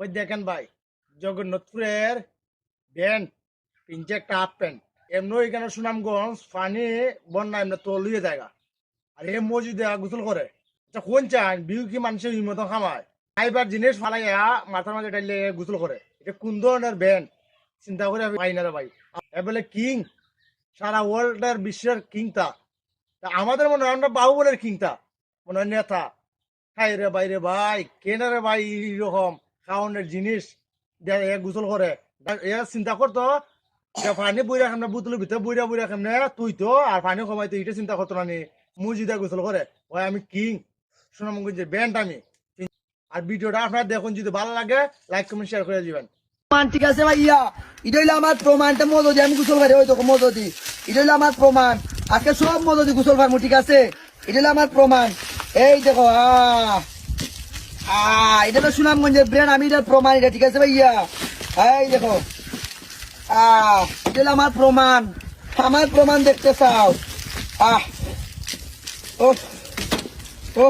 ওই দেখেন ভাই, জগন্নাথপুরের ব্যান্ড পিনছে একটা হাফ প্যান্ট। এমনি এখানে সুনামগঞ্জ পানি বন্যা এমনি তলিয়ে জায়গা। আর এ মসজিদে গোসল করে। আচ্ছা কোন চান বিউ কি মানুষের মতন খামায় খাইবার জিনিস ফালাইয়া মাথার মাঝে ডাইলে গোসল করে। এটা কোন ধরনের ব্যান্ড চিন্তা করে আমি পাই না রে ভাই। এ বলে কিং, সারা ওয়ার্ল্ডের বিশ্বের কিংটা। তা আমাদের মনে হয় আমরা বাহুবলের কিংটা, মনে হয় নেতা। খাই রে ভাই রে ভাই, কেন রে ভাই এইরকম খাওয়ানোর জিনিস এ গোসল করে। এ চিন্তা করতো যে পানি বইরা খামনে বোতলের ভিতরে বইরা বইরা খামনে তুই তো আর পানি কমাইতো, এটা চিন্তা করতো না নি। মসজিদে গোসল করে ভাই, আমি কিং সুনামগঞ্জের ব্যান্ড আমি। আর ভিডিওটা আপনারা দেখুন, যদি ভালো লাগে লাইক কমেন্ট শেয়ার করে দিবেন। প্রমাণ ঠিক আছে ভাইয়া, এটা হইলো আমার প্রমাণটা মদদি আমি গোসল ভাই ওই দেখো মদদি, এটা হইলো আমার প্রমাণ। আজকে সব মদদি গোসল ভাই ঠিক আছে, এটা হইলো আমার প্রমাণ। এই দেখো এটা তো সুনামগঞ্জের ব্র্যান্ড, আমি এটার প্রমাণ, এটা ঠিক আছে ভাইয়া। এই দেখো এটা হলো আমার প্রমাণ, আমার প্রমাণ দেখতে চাও? ও ও